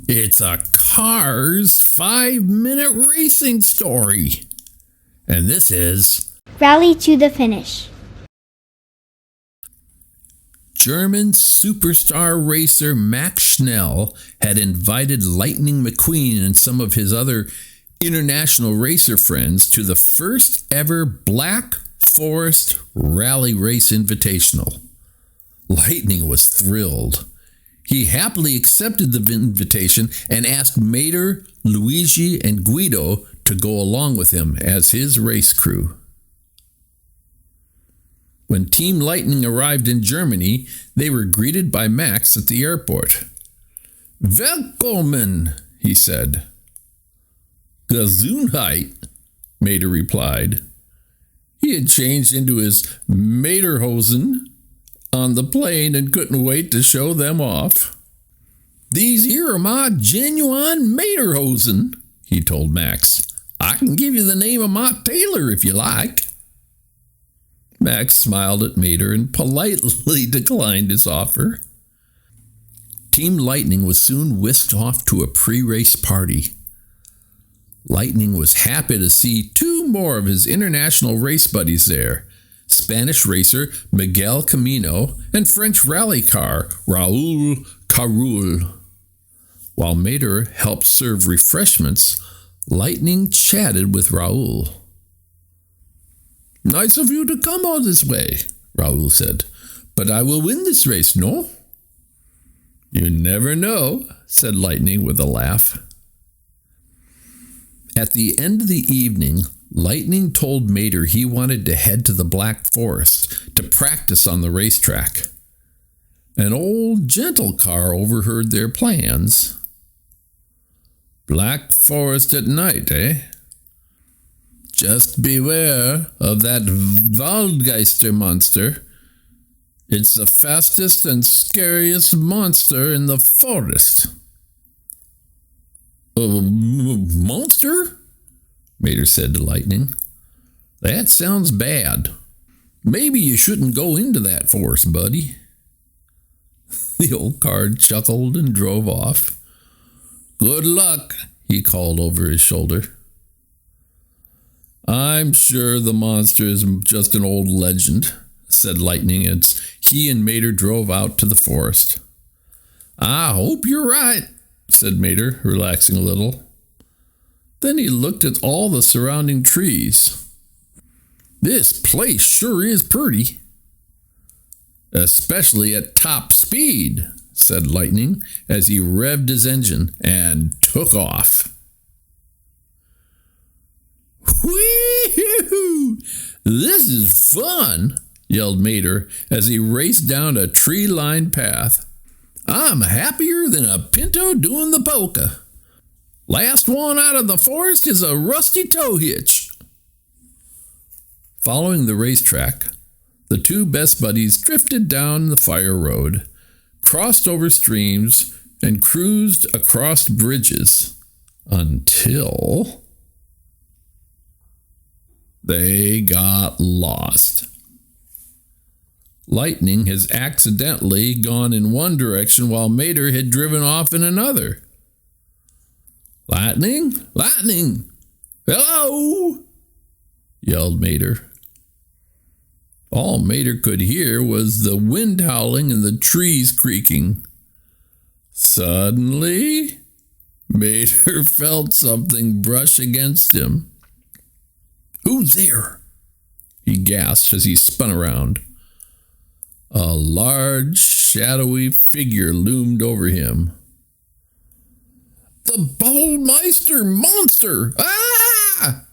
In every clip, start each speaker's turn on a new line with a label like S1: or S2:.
S1: It's a CARS 5-minute racing story. And this is
S2: Rally to the Finish.
S1: German superstar racer Max Schnell had invited Lightning McQueen and some of his other international racer friends to the first ever Black Forest Rally Race Invitational. Lightning was thrilled. He happily accepted the invitation and asked Mater, Luigi, and Guido to go along with him as his race crew. When Team Lightning arrived in Germany, they were greeted by Max at the airport. "Willkommen," he said. "Gesundheit," Mater replied. He had changed into his Materhosen on the plane and couldn't wait to show them off. "These here are my genuine Materhosen," he told Max. "I can give you the name of my tailor if you like." Max smiled at Mater and politely declined his offer. Team Lightning was soon whisked off to a pre-race party. Lightning was happy to see two more of his international race buddies there, Spanish racer Miguel Camino and French rally car Raoul CaRoule. While Mater helped serve refreshments, Lightning chatted with Raoul. "Nice of you to come all this way," Raoul said. "But I will win this race, no?" "You never know," said Lightning with a laugh. At the end of the evening, Lightning told Mater he wanted to head to the Black Forest to practice on the racetrack. An old gentle car overheard their plans. "Black Forest at night, eh? Just beware of that Waldgeister monster. It's the fastest and scariest monster in the forest." "A monster?" Mater said to Lightning. "That sounds bad. Maybe you shouldn't go into that forest, buddy." The old car chuckled and drove off. "Good luck," he called over his shoulder. "I'm sure the monster is just an old legend," said Lightning as he and Mater drove out to the forest. "I hope you're right," said Mater, relaxing a little. Then he looked at all the surrounding trees. "This place sure is pretty." "Especially at top speed," said Lightning as he revved his engine and took off. "Whee-hoo! This is fun," yelled Mater as he raced down a tree-lined path. "I'm happier than a pinto doing the polka. Last one out of the forest is a rusty tow hitch." Following the racetrack, the two best buddies drifted down the fire road, crossed over streams, and cruised across bridges until they got lost. Lightning has accidentally gone in one direction while Mater had driven off in another. "Lightning! Lightning! Hello!" yelled Mater. All Mater could hear was the wind howling and the trees creaking. Suddenly, Mater felt something brush against him. "Who's there?" he gasped as he spun around. A large, shadowy figure loomed over him. "The Ballmeister monster! Ah!"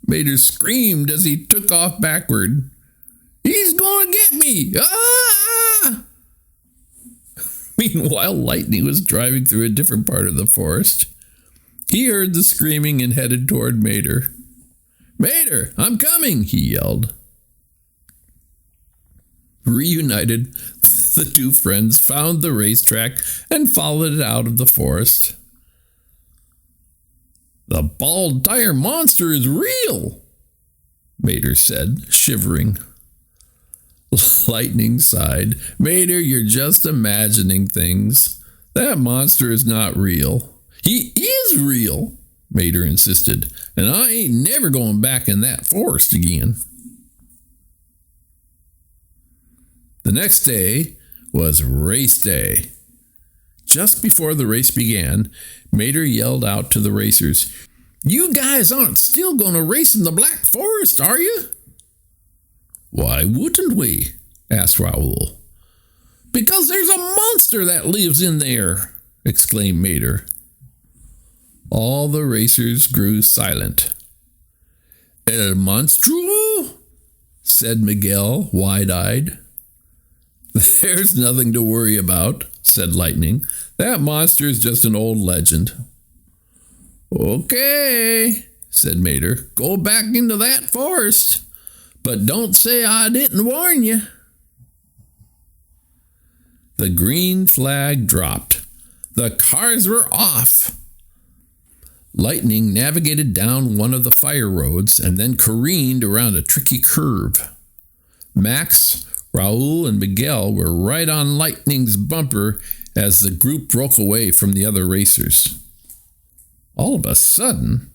S1: Mater screamed as he took off backward. "He's gonna get me! Ah!" Meanwhile, Lightning was driving through a different part of the forest. He heard the screaming and headed toward Mater. "Mater, I'm coming!" he yelled. Reunited, the two friends found the racetrack and followed it out of the forest. "The bald tire monster is real," Mater said, shivering. Lightning sighed. "Mater, you're just imagining things. That monster is not real. He is real, Mater insisted, and I ain't never going back in that forest again. The next day was race day. Just before the race began, Mater yelled out to the racers, "You guys aren't still going to race in the Black Forest, are you?" "Why wouldn't we?" asked Raoul. "Because there's a monster that lives in there," exclaimed Mater. All the racers grew silent. "El monstruo?" said Miguel, wide-eyed. "There's nothing to worry about," said Lightning. "That monster is just an old legend." "Okay," said Mater. "Go back into that forest, but don't say I didn't warn you." The green flag dropped. The cars were off. Lightning navigated down one of the fire roads and then careened around a tricky curve. Max, Raoul, and Miguel were right on Lightning's bumper as the group broke away from the other racers. All of a sudden,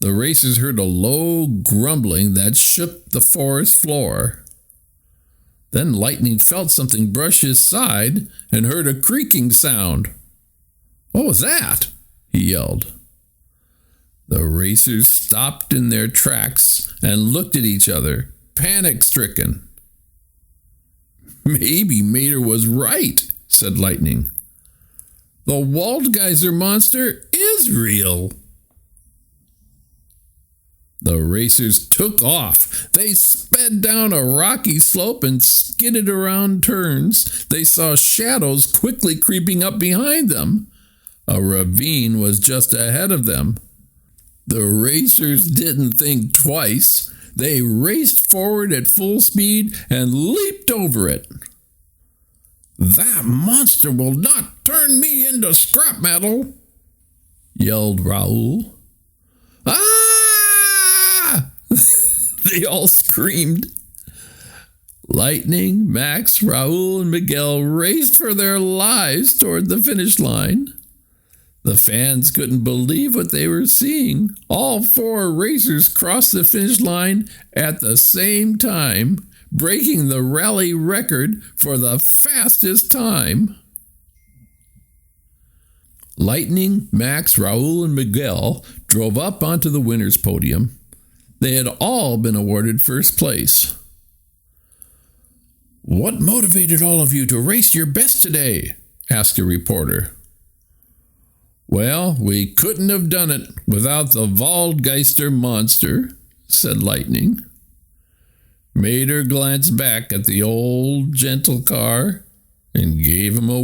S1: the racers heard a low grumbling that shook the forest floor. Then Lightning felt something brush his side and heard a creaking sound. "What was that?" he yelled. The racers stopped in their tracks and looked at each other, panic-stricken. "Maybe Mater was right," said Lightning. "The Waldgeiser monster is real." The racers took off. They sped down a rocky slope and skidded around turns. They saw shadows quickly creeping up behind them. A ravine was just ahead of them. The racers didn't think twice. They raced forward at full speed and leaped over it. "That monster will not turn me into scrap metal," yelled Raoul. "Ah!" They all screamed. Lightning, Max, Raoul, and Miguel raced for their lives toward the finish line. The fans couldn't believe what they were seeing. All four racers crossed the finish line at the same time, breaking the rally record for the fastest time. Lightning, Max, Raoul, and Miguel drove up onto the winner's podium. They had all been awarded first place. "What motivated all of you to race your best today?" asked a reporter. "Well, we couldn't have done it without the Waldgeister monster," said Lightning. Mater glanced back at the old gentle car and gave him a